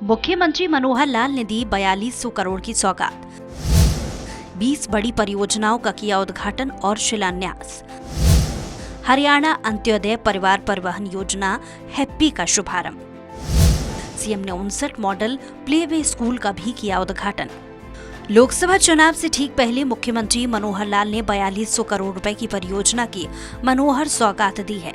मुख्यमंत्री मनोहर लाल ने दी 4200 करोड़ की सौगात। 20 बड़ी परियोजनाओं का किया उद्घाटन और शिलान्यास। हरियाणा अंत्योदय परिवार परिवहन योजना हैप्पी का शुभारंभ। सीएम ने 59 मॉडल प्लेवे स्कूल का भी किया उद्घाटन। लोकसभा चुनाव से ठीक पहले मुख्यमंत्री मनोहर लाल ने 4200 करोड़ रुपए की परियोजना की मनोहर सौगात दी है।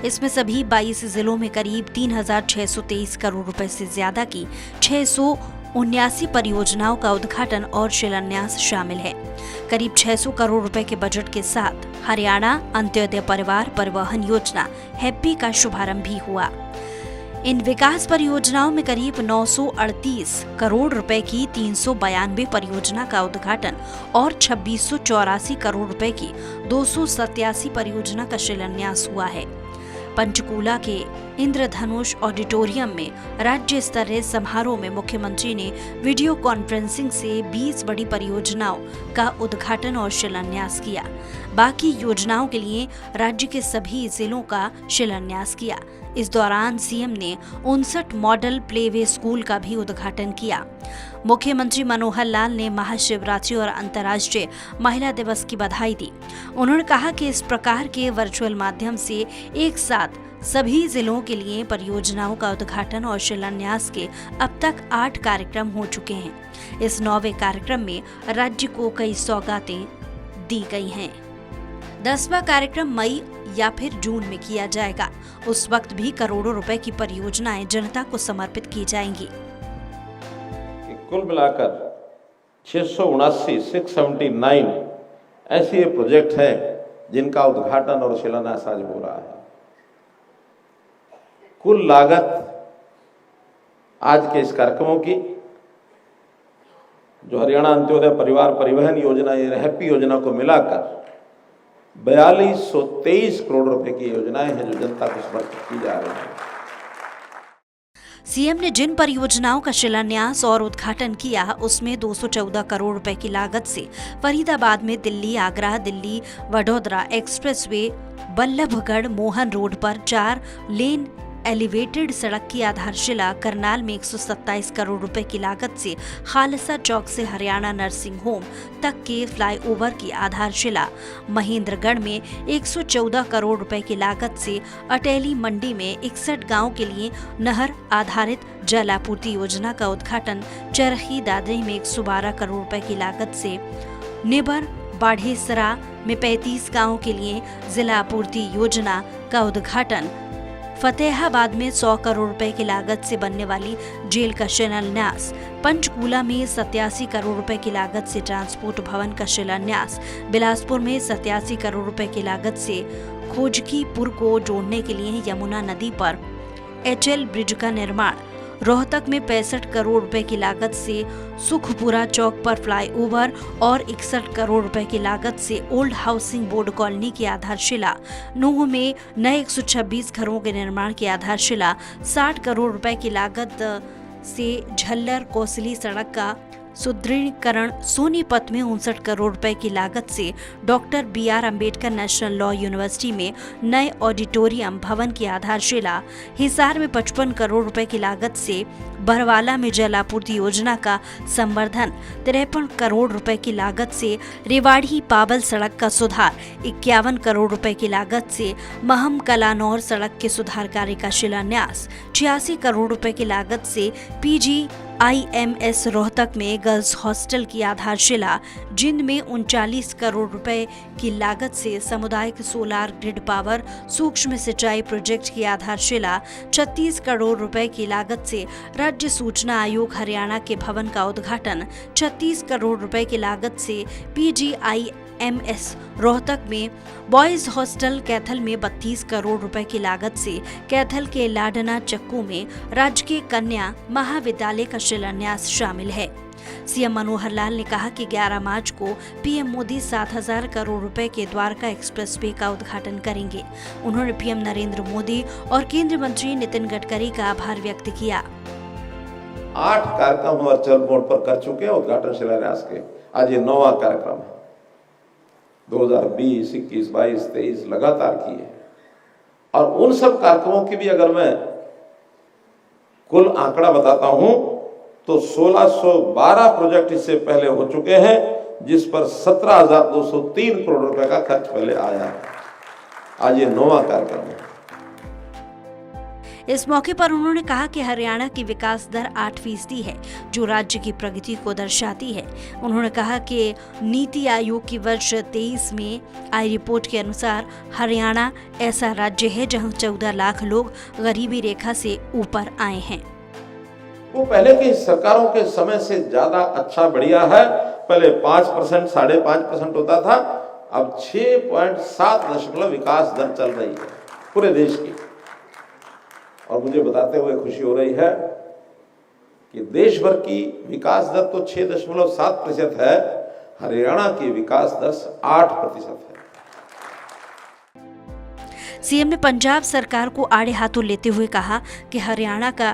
इसमें सभी 22 जिलों में करीब 3623 करोड़ रुपए से ज्यादा की 679 परियोजनाओं का उद्घाटन और शिलान्यास शामिल है। करीब 600 करोड़ रुपए के बजट के साथ हरियाणा अंत्योदय परिवार परिवहन योजना हैप्पी का शुभारंभ भी हुआ। इन विकास परियोजनाओं में करीब 938 करोड़ रुपए की 392 परियोजना का उद्घाटन और 2684 करोड़ रुपए की 287 परियोजना का शिलान्यास हुआ है। पंचकूला के इंद्रधनुष ऑडिटोरियम में राज्य स्तरीय समारोह में मुख्यमंत्री ने वीडियो कॉन्फ्रेंसिंग से 20 बड़ी परियोजनाओं का उद्घाटन और शिलान्यास किया। बाकी योजनाओं के लिए राज्य के सभी जिलों का शिलान्यास किया। इस दौरान सीएम ने 59 मॉडल प्लेवे स्कूल का भी उद्घाटन किया। मुख्यमंत्री मनोहर लाल ने महाशिवरात्रि और अंतर्राष्ट्रीय महिला दिवस की बधाई दी। उन्होंने कहा कि इस प्रकार के वर्चुअल माध्यम से एक साथ सभी जिलों के लिए परियोजनाओं का उद्घाटन और शिलान्यास के अब तक 8 कार्यक्रम हो चुके हैं। इस 9वें कार्यक्रम में राज्य को कई सौगातें दी गई हैं। 10वां कार्यक्रम मई या फिर जून में किया जाएगा। उस वक्त भी करोड़ों रुपए की परियोजनाएं जनता को समर्पित की जाएंगी। कुल मिलाकर 679 ऐसे प्रोजेक्ट हैं जिनका उद्घाटन और शिलान्यास आज हो रहा है। कुल लागत आज के इस कार्यक्रमों की, जो हरियाणा अंत्योदय परिवार परिवहन योजना हैप्पी योजना को मिलाकर 4223 करोड़ रुपए की योजनाएं हैं जो जनता को समर्पित की जा रही हैं। सीएम ने जिन परियोजनाओं का शिलान्यास और उद्घाटन किया उसमें 214 करोड़ रुपए की लागत से फरीदाबाद में दिल्ली आगरा दिल्ली वडोदरा एक्सप्रेसवे, बल्लभगढ़ मोहन रोड पर 4 लेन एलिवेटेड सड़क की आधारशिला, करनाल में 127 करोड़ रुपए की लागत से खालसा चौक से हरियाणा नर्सिंग होम तक के फ्लाईओवर की आधारशिला, महेंद्रगढ़ में 114 करोड़ रुपए की लागत से अटेली मंडी में 61 गांव के लिए नहर आधारित जल आपूर्ति योजना का उद्घाटन, चरखी दादरी में 112 करोड़ रुपए की लागत से निबर बाढ़ेसरा में 35 गाँव के लिए जिला आपूर्ति योजना का उद्घाटन, फतेहाबाद में 100 करोड़ रुपए की लागत से बनने वाली जेल का शिलान्यास, पंचकूला में 87 करोड़ रुपए की लागत से ट्रांसपोर्ट भवन का शिलान्यास, बिलासपुर में 87 करोड़ रुपए की लागत से खोजकीपुर को जोड़ने के लिए यमुना नदी पर एचएल ब्रिज का निर्माण, रोहतक में 65 करोड़ रुपए की लागत से सुखपुरा चौक पर फ्लाईओवर और 61 करोड़ रुपए की लागत से ओल्ड हाउसिंग बोर्ड कॉलोनी की आधारशिला, नूंह में नए 126 घरों के निर्माण की आधारशिला, 60 करोड़ रुपए की लागत से झल्लर कोसली सड़क का सुदृढ़ीकरण, सोनीपत में 59 करोड़ रुपए की लागत से doctor BR Ambedkar national law university में नए ऑडिटोरियम भवन की आधारशिला, हिसार में 55 करोड़ रुपए की लागत से बरवाला में जल आपूर्ति योजना का संवर्धन, 53 करोड़ रुपए की लागत से रेवाड़ी पाबल सड़क का सुधार, 51 करोड़ रुपए की लागत से महम कलानौर सड़क के सुधार कार्य का शिलान्यास, 86 करोड़ रुपए की लागत से PGIMS रोहतक में गर्ल्स हॉस्टल की आधारशिला, जिंद में 39 करोड़ रुपए की लागत से सामुदायिक सोलार ग्रिड पावर सूक्ष्म सिंचाई प्रोजेक्ट की आधारशिला, 36 करोड़ रुपए की लागत से राज्य सूचना आयोग हरियाणा के भवन का उद्घाटन, 36 करोड़ रुपए की लागत से PGIMS रोहतक में बॉयज हॉस्टल, कैथल में 32 करोड़ रुपए की लागत से कैथल के लाडना चक्कू में राजकीय कन्या महाविद्यालय का शिलान्यास शामिल है। सीएम मनोहर लाल ने कहा कि 11 मार्च को पीएम मोदी 7000 करोड़ रुपए के द्वारका एक्सप्रेसवे का उद्घाटन करेंगे। उन्होंने पीएम नरेंद्र मोदी और केंद्रीय मंत्री नितिन गडकरी का आभार व्यक्त किया। 8 कार्यक्रम वर्चुअल मोड पर कर चुके हैं उद्घाटन शिलान्यास के। आज ये 9वां कार्यक्रम है। 2020, 21, 22, 23 लगातार किए। और उन सब कार्यक्रमों की भी अगर मैं कुल आंकड़ा बताता हूं तो 1612 प्रोजेक्ट इससे पहले हो चुके हैं, जिस पर 17,203 करोड़ रुपए का खर्च पहले आया है। आज ये 9वां कार्यक्रम है। इस मौके पर उन्होंने कहा कि हरियाणा की विकास दर 8% है, जो राज्य की प्रगति को दर्शाती है। उन्होंने कहा कि नीति आयोग की वर्ष 23 में आई रिपोर्ट के अनुसार हरियाणा ऐसा राज्य है जहां 14 लाख लोग गरीबी रेखा से ऊपर आए हैं। वो पहले की सरकारों के समय से ज्यादा अच्छा बढ़िया है। पहले 5%, 5.5% होता था, अब 6.7 विकास दर चल रही है पूरे देश की। और मुझे बताते हुए खुशी हो रही है कि देश भर की विकास दर तो 6.7% है, हरियाणा की विकास दर 8% है। सीएम ने पंजाब सरकार को आड़े हाथों लेते हुए कहा कि हरियाणा का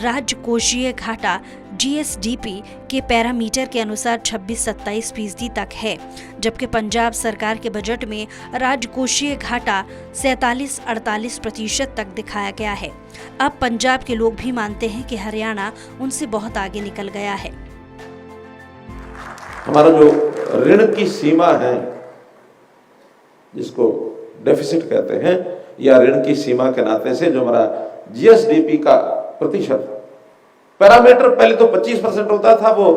राजकोषीय घाटा जीएसडीपी के पैरामीटर के अनुसार 26-27% तक है, जबकि पंजाब सरकार के बजट में राजकोषीय घाटा 47-48% तक दिखाया गया है। अब पंजाब के लोग भी मानते हैं कि हरियाणा उनसे बहुत आगे निकल गया है। हमारा जो ऋण की सीमा है, जिसको डेफिसिट कहते हैं, या ऋण की सीमा के नाते से जो हमारा जीएसडीपी का प्रतिशत पैरामीटर पहले तो 25% होता था, वो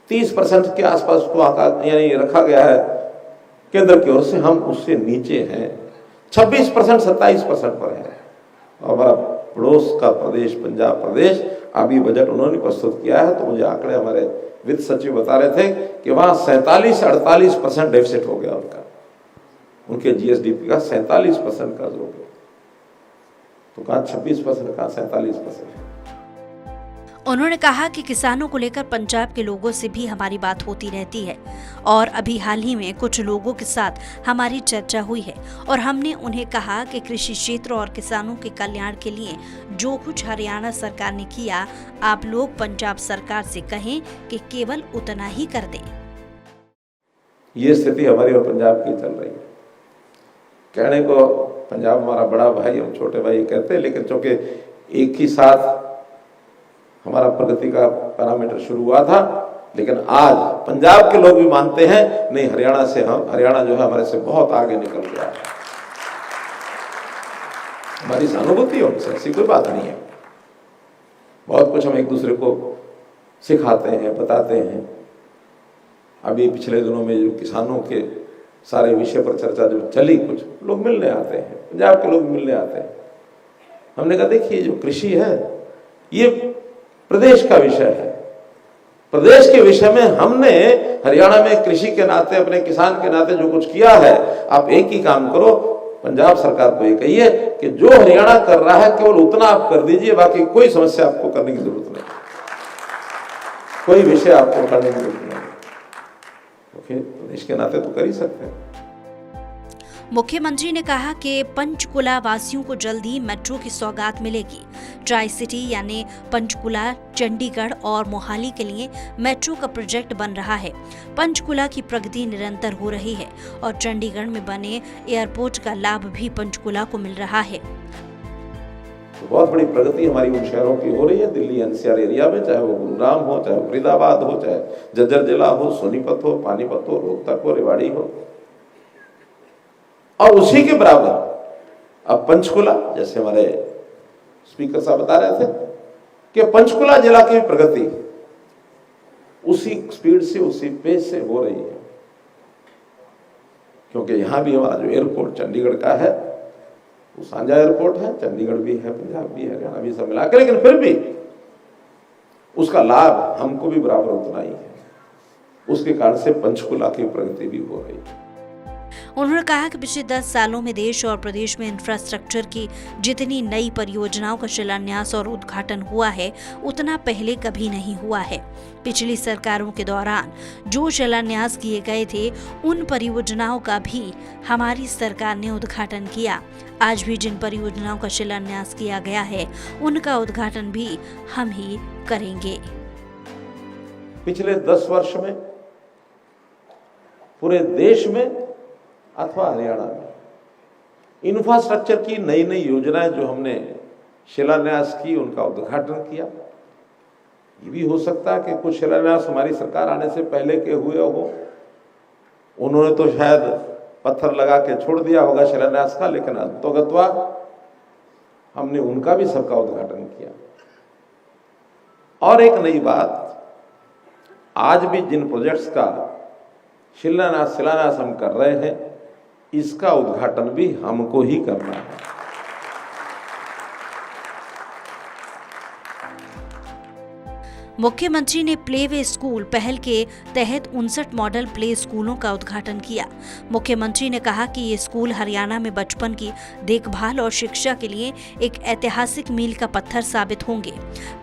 30% के आसपास को यानी रखा गया है केंद्र की ओर से। हम उससे नीचे हैं, 26%, 27% पर है। और हमारा पड़ोस का प्रदेश पंजाब प्रदेश, अभी बजट उन्होंने प्रस्तुत किया है, तो मुझे आंकड़े हमारे वित्त सचिव बता रहे थे कि वहां 47-48% डेफिसिट हो गया उनके जीएसडीपी का 47% कर्ज हो गया। तो कहा 26%, कहा 47%। उन्होंने कहा कि किसानों को लेकर पंजाब के लोगों से भी हमारी बात होती रहती है और अभी हाल ही में कुछ लोगों के साथ हमारी चर्चा हुई है और हमने उन्हें कहा कि कृषि क्षेत्र और किसानों के कल्याण के लिए जो कुछ हरियाणा सरकार ने किया, आप लोग पंजाब सरकार से कहें कि केवल उतना ही कर दें। ये स्थिति हमारी और पंजाब की चल रही है। कहने को पंजाब हमारा बड़ा भाई, हम छोटे भाई कहते हैं, लेकिन चूंकि एक ही साथ हमारा प्रगति का पैरामीटर शुरू हुआ था, लेकिन आज पंजाब के लोग भी मानते हैं नहीं, हरियाणा जो है हमारे से बहुत आगे निकल गया है। हमारी सहानुभूति है उनसे, ऐसी कोई बात नहीं है। बहुत कुछ हम एक दूसरे को सिखाते हैं, बताते हैं। अभी पिछले दिनों में जो किसानों के सारे विषय पर चर्चा जो चली, कुछ लोग मिलने आते हैं, पंजाब के लोग मिलने आते हैं। हमने कहा देखिए, जो कृषि है ये प्रदेश का विषय है। प्रदेश के विषय में हमने हरियाणा में कृषि के नाते, अपने किसान के नाते जो कुछ किया है, आप एक ही काम करो, पंजाब सरकार को ये कहिए कि जो हरियाणा कर रहा है केवल उतना आप कर दीजिए, बाकी कोई समस्या आपको करने की जरूरत नहीं, कोई विषय आपको करने की जरूरत नहीं। ओके, प्रदेश के नाते तो कर ही सकते हैं। मुख्यमंत्री ने कहा कि पंचकुला वासियों को जल्द ही मेट्रो की सौगात मिलेगी। ट्राई सिटी यानी पंचकुला, चंडीगढ़ और मोहाली के लिए मेट्रो का प्रोजेक्ट बन रहा है। पंचकुला की प्रगति निरंतर हो रही है और चंडीगढ़ में बने एयरपोर्ट का लाभ भी पंचकुला को मिल रहा है। तो बहुत बड़ी प्रगति हमारी उन शहरों की हो रही है, दिल्ली एनसीआर एरिया में, चाहे वो गुरुग्राम हो, चाहे फरीदाबाद हो, चाहे झज्जर जिला हो, सोनीपत हो, पानीपत हो, रोहतक हो, रेवाड़ी हो। और उसी के बराबर अब पंचकुला, जैसे हमारे स्पीकर साहब बता रहे थे कि पंचकुला जिला की प्रगति उसी स्पीड से, उसी पेस से हो रही है, क्योंकि यहां भी हमारा जो एयरपोर्ट चंडीगढ़ का है वो साझा एयरपोर्ट है, चंडीगढ़ भी है, पंजाब भी है, हरियाणा भी, सब मिलाकर, लेकिन फिर भी उसका लाभ हमको भी बराबर उतना ही है। उसके कारण से पंचकुला की प्रगति भी हो रही है। उन्होंने कहा कि पिछले 10 सालों में देश और प्रदेश में इंफ्रास्ट्रक्चर की जितनी नई परियोजनाओं का शिलान्यास और उद्घाटन हुआ है, उतना पहले कभी नहीं हुआ है। पिछली सरकारों के दौरान जो शिलान्यास किए गए थे, उन परियोजनाओं का भी हमारी सरकार ने उद्घाटन किया। आज भी जिन परियोजनाओं का शिलान्यास किया गया है, उनका उद्घाटन भी हम ही करेंगे। पिछले 10 वर्ष में पूरे देश में अथवा हरियाणा में इंफ्रास्ट्रक्चर की नई नई योजनाएं जो हमने शिलान्यास की, उनका उद्घाटन किया, ये भी हो सकता है कि कुछ शिलान्यास हमारी सरकार आने से पहले के हुए हो, उन्होंने तो शायद पत्थर लगा के छोड़ दिया होगा शिलान्यास का, लेकिन अंतोगत्वा हमने उनका भी सबका उद्घाटन किया। और एक नई बात, आज भी जिन प्रोजेक्ट्स का शिलान्यास हम कर रहे हैं, इसका उद्घाटन भी हमको ही करना है। मुख्यमंत्री ने प्लेवे स्कूल पहल के तहत 59 मॉडल प्ले स्कूलों का उद्घाटन किया। मुख्यमंत्री ने कहा कि ये स्कूल हरियाणा में बचपन की देखभाल और शिक्षा के लिए एक ऐतिहासिक मील का पत्थर साबित होंगे।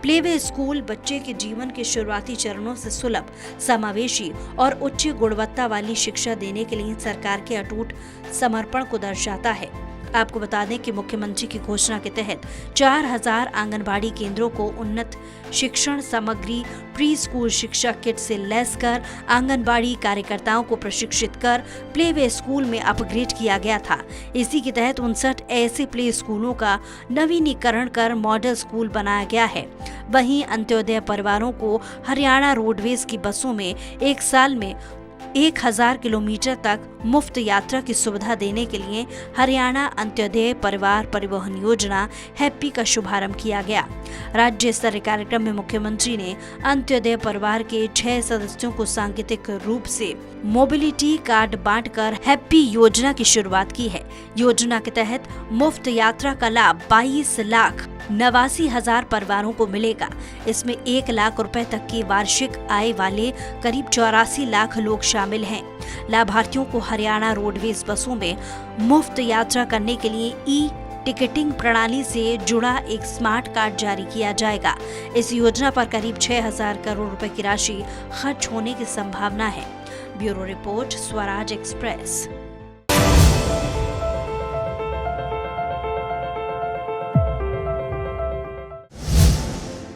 प्लेवे स्कूल बच्चे के जीवन के शुरुआती चरणों से सुलभ, समावेशी और उच्च गुणवत्ता वाली शिक्षा देने के लिए सरकार के अटूट समर्पण को दर्शाता है। आपको बता दें कि मुख्यमंत्री की घोषणा के तहत 4000 आंगनबाड़ी केंद्रों को उन्नत शिक्षण सामग्री, प्री स्कूल शिक्षा किट से लैस कर आंगनबाड़ी कार्यकर्ताओं को प्रशिक्षित कर प्लेवे स्कूल में अपग्रेड किया गया था। इसी के तहत 59 ऐसे प्ले स्कूलों का नवीनीकरण कर मॉडल स्कूल बनाया गया है। वहीं अंत्योदय परिवारों को हरियाणा रोडवेज की बसों में एक साल में 1000 किलोमीटर तक मुफ्त यात्रा की सुविधा देने के लिए हरियाणा अंत्योदय परिवार परिवहन योजना हैप्पी का शुभारंभ किया गया। राज्य स्तरीय कार्यक्रम में मुख्यमंत्री ने अंत्योदय परिवार के 6 सदस्यों को सांकेतिक रूप से मोबिलिटी कार्ड बांटकर हैप्पी योजना की शुरुआत की है। योजना के तहत मुफ्त यात्रा का लाभ 22,89,000 परिवारों को मिलेगा। इसमें 1 लाख रुपए तक की वार्षिक आय वाले करीब 84 लाख लोग शामिल हैं। लाभार्थियों को हरियाणा रोडवेज बसों में मुफ्त यात्रा करने के लिए टिकटिंग प्रणाली से जुड़ा एक स्मार्ट कार्ड जारी किया जाएगा। इस योजना पर करीब 6000 करोड़ रुपए की राशि खर्च होने की संभावना है। Bureau report, Swaraj express.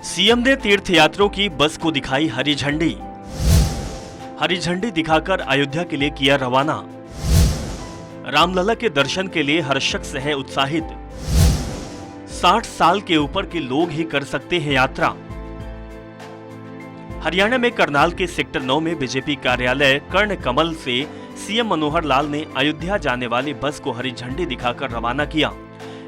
CM ने तीर्थयात्रियों की बस को दिखाई हरी झंडी। हरी झंडी दिखाकर अयोध्या के लिए किया रवाना। रामलला के दर्शन के लिए हर शख्स है उत्साहित। 60 साल के ऊपर के लोग ही कर सकते हैं यात्रा। हरियाणा में करनाल के सेक्टर 9 में बीजेपी कार्यालय कर्ण कमल से सीएम मनोहर लाल ने अयोध्या जाने वाली बस को हरी झंडी दिखाकर रवाना किया।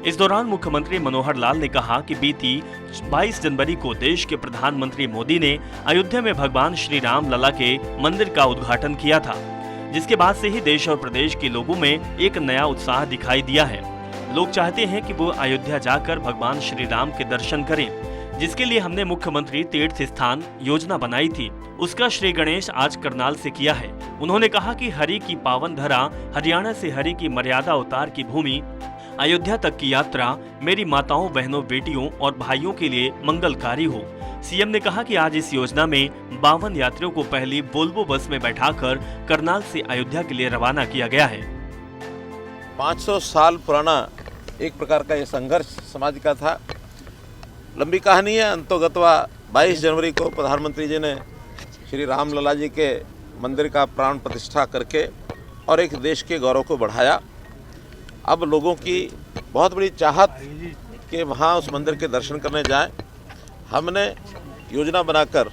इस दौरान मुख्यमंत्री मनोहर लाल ने कहा कि बीती 22 जनवरी को देश के प्रधानमंत्री मोदी ने अयोध्या में भगवान श्री राम लला के मंदिर का उद्घाटन किया था, जिसके बाद से ही देश और प्रदेश के लोगों में एक नया उत्साह दिखाई दिया है। लोग चाहते हैं कि वो अयोध्या जाकर भगवान श्री राम के दर्शन करें, जिसके लिए हमने मुख्यमंत्री तीर्थ स्थान योजना बनाई थी। उसका श्री गणेश आज करनाल से किया है। उन्होंने कहा कि हरि की पावन धरा, हरियाणा से हरि की मर्यादा अवतार की भूमि, अयोध्या तक की यात्रा मेरी माताओं, बहनों, बेटियों और भाइयों के लिए मंगलकारी हो। सीएम ने कहा कि आज इस योजना में 52 यात्रियों को पहली वोल्वो बस में बैठाकर करनाल से अयोध्या के लिए रवाना किया गया है। 500 साल पुराना एक प्रकार का ये संघर्ष समाज का था। लंबी कहानी है। अंतोगत्वा 22 जनवरी को प्रधानमंत्री जी ने श्री रामलला जी के मंदिर का प्राण प्रतिष्ठा करके और एक देश के गौरव को बढ़ाया। अब लोगों की बहुत बड़ी चाहत कि वहाँ उस मंदिर के दर्शन करने जाएं। हमने योजना बनाकर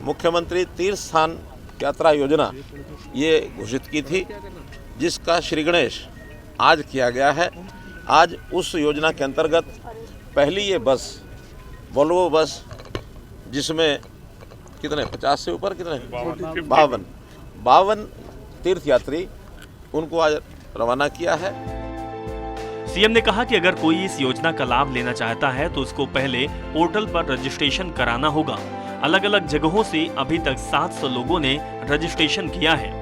मुख्यमंत्री तीर्थ स्थान यात्रा योजना ये घोषित की थी, जिसका श्री गणेश आज किया गया है। आज उस योजना के अंतर्गत पहली ये बस, वोल्वो बस, जिसमें कितने 50 से ऊपर कितने 52 तीर्थयात्री, उनको आज रवाना किया है। सीएम ने कहा कि अगर कोई इस योजना का लाभ लेना चाहता है तो उसको पहले पोर्टल पर रजिस्ट्रेशन कराना होगा। अलग अलग जगहों से अभी तक 700 लोगों ने रजिस्ट्रेशन किया है।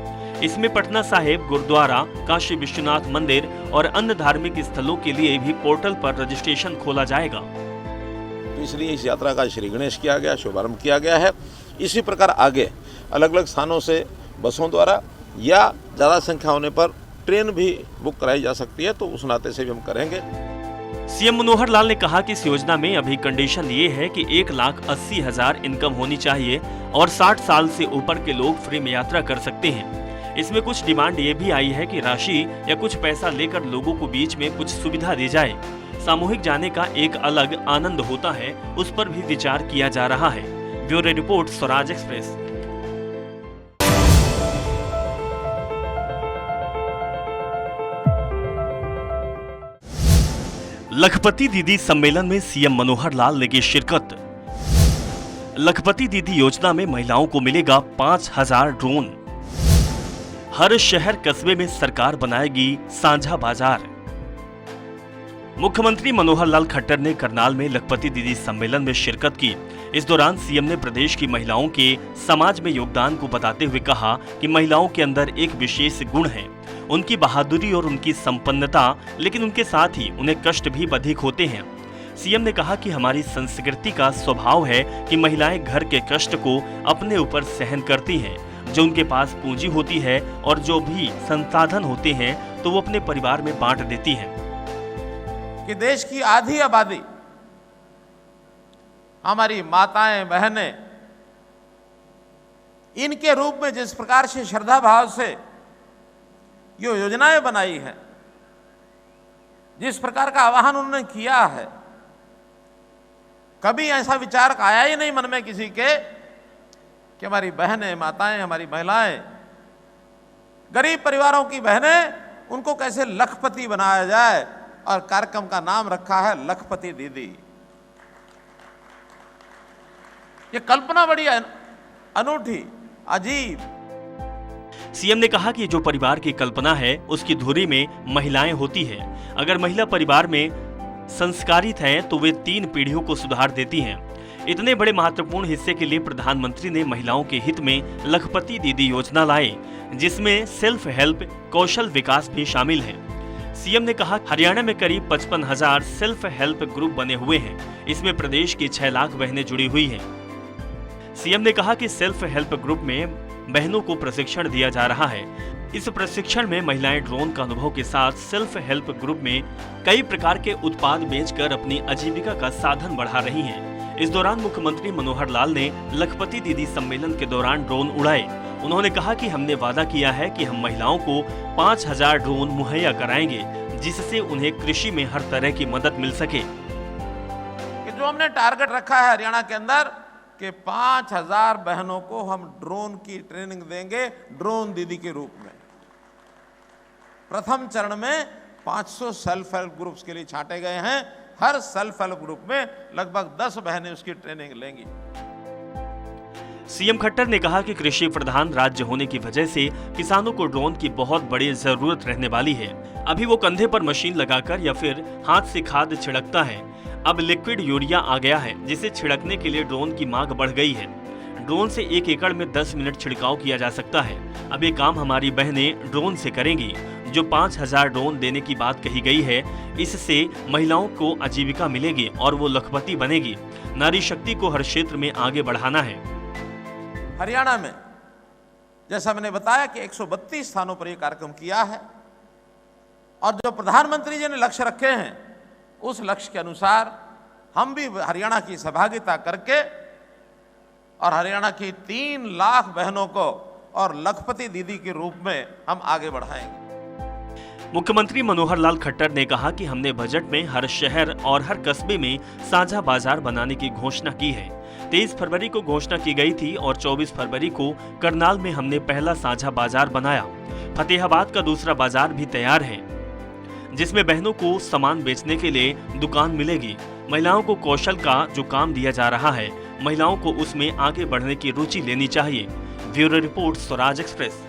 इसमें पटना साहिब, गुरुद्वारा, काशी विश्वनाथ मंदिर और अन्य धार्मिक स्थलों के लिए भी पोर्टल पर रजिस्ट्रेशन खोला जाएगा। तो इसलिए इस यात्रा का श्री गणेश किया गया, शुभारंभ किया गया है। इसी प्रकार आगे अलग अलग स्थानों से बसों द्वारा या ज़्यादा संख्या होने पर ट्रेन भी बुक कराई जा सकती है, तो उस नाते से भी हम करेंगे। सीएम मनोहर लाल ने कहा कि इस योजना में अभी कंडीशन ये है कि 1,80,000 इनकम होनी चाहिए और 60 साल से ऊपर के लोग फ्री में यात्रा कर सकते हैं। इसमें कुछ डिमांड ये भी आई है कि राशि या कुछ पैसा लेकर लोगों को बीच में कुछ सुविधा दी जाए। सामूहिक जाने का एक अलग आनंद होता है, उस पर भी विचार किया जा रहा है। Bureau report Swaraj express. लखपति दीदी सम्मेलन में सीएम मनोहर लाल ने की शिरकत। लखपति दीदी योजना में महिलाओं को मिलेगा 5000 ड्रोन। हर शहर कस्बे में सरकार बनाएगी साझा बाजार। मुख्यमंत्री मनोहर लाल खट्टर ने करनाल में लखपति दीदी सम्मेलन में शिरकत की। इस दौरान सीएम ने प्रदेश की महिलाओं के समाज में योगदान को बताते हुए कहा कि महिलाओं के अंदर एक विशेष गुण है, उनकी बहादुरी और उनकी संपन्नता, लेकिन उनके साथ ही उन्हें कष्ट भी अधिक होते हैं। सीएम ने कहा कि हमारी संस्कृति का स्वभाव है कि महिलाएं घर के कष्ट को अपने ऊपर सहन करती हैं। जो उनके पास पूंजी होती है और जो भी संसाधन होते हैं तो वो अपने परिवार में बांट देती हैं। कि देश की आधी आबादी हमारी माताएं बहनें इनके रूप में जिस प्रकार से श्रद्धा भाव से ये योजनाएं बनाई हैं, जिस प्रकार का आह्वान उन्होंने किया है, कभी ऐसा विचार आया ही नहीं मन में किसी के कि हमारी बहनें माताएं हमारी महिलाएं गरीब परिवारों की बहनें उनको कैसे लखपति बनाया जाए, और कार्यक्रम का नाम रखा है लखपति दीदी। ये कल्पना बड़ी अनूठी अजीब। सीएम ने कहा कि जो परिवार की कल्पना है उसकी धुरी में महिलाएं होती है। अगर महिला परिवार में संस्कारित है तो वे 3 पीढ़ियों को सुधार देती हैं। इतने बड़े महत्वपूर्ण हिस्से के लिए प्रधानमंत्री ने महिलाओं के हित में लखपति दीदी योजना लाई, जिसमें सेल्फ हेल्प कौशल विकास भी शामिल है। सीएम ने कहा हरियाणा में करीब 55,000 सेल्फ हेल्प ग्रुप बने हुए हैं। इसमें प्रदेश की 6 लाख बहनें जुड़ी हुई हैं। सीएम ने कहा कि सेल्फ हेल्प ग्रुप में बहनों को प्रशिक्षण दिया जा रहा है। इस प्रशिक्षण में महिलाएं ड्रोन का अनुभव के साथ सेल्फ हेल्प ग्रुप में कई प्रकार के उत्पाद बेचकर अपनी आजीविका का साधन बढ़ा रही हैं। इस दौरान मुख्यमंत्री मनोहर लाल ने लखपति दीदी सम्मेलन के दौरान ड्रोन उड़ाए। उन्होंने कहा कि हमने वादा किया है कि हम महिलाओं को 5000 ड्रोन मुहैया कराएंगे, जिससे उन्हें कृषि में हर तरह की मदद मिल सके। कि जो हमने टारगेट रखा है हरियाणा के अंदर कि 5000 बहनों को हम ड्रोन की ट्रेनिंग देंगे, ड्रोन दीदी के रूप में। प्रथम चरण में 500 सेल्फ हेल्प ग्रुप्स के लिए छांटे गए हैं। हर सेल्फ हेल्प ग्रुप में लगभग 10 बहनें उसकी ट्रेनिंग लेंगी। सीएम खट्टर ने कहा कि कृषि प्रधान राज्य होने की वजह से किसानों को ड्रोन की बहुत बड़ी जरूरत रहने वाली है। अभी वो कंधे पर मशीन लगाकर या फिर हाथ से खाद छिड़कता है। अब लिक्विड यूरिया आ गया है, जिसे छिड़कने के लिए ड्रोन की मांग बढ़ गई है। ड्रोन से 1 एकड़ में 10 मिनट छिड़काव किया जा सकता है। अब ये काम हमारी बहनें ड्रोन से करेंगी। जो 5000 ड्रोन देने की बात कही गई है, इससे महिलाओं को आजीविका मिलेगी और वो लखपति बनेगी। नारी शक्ति को हर क्षेत्र में आगे बढ़ाना है। हरियाणा में जैसा मैंने बताया कि 132 स्थानों पर यह कार्यक्रम किया है, और जो प्रधानमंत्री जी ने लक्ष्य रखे हैं उस लक्ष्य के अनुसार हम भी हरियाणा की सहभागिता करके और हरियाणा की 3 लाख बहनों को और लखपति दीदी के रूप में हम आगे बढ़ाएंगे। मुख्यमंत्री मनोहर लाल खट्टर ने कहा कि हमने बजट में हर शहर और हर कस्बे में साझा बाजार बनाने की घोषणा की है। 23 फरवरी को घोषणा की गई थी और 24 फरवरी को करनाल में हमने पहला साझा बाजार बनाया। फतेहाबाद का दूसरा बाजार भी तैयार है, जिसमें बहनों को सामान बेचने के लिए दुकान मिलेगी। महिलाओं को कौशल का जो काम दिया जा रहा है, महिलाओं को उसमें आगे बढ़ने की रुचि लेनी चाहिए। Bureau report Swaraj express.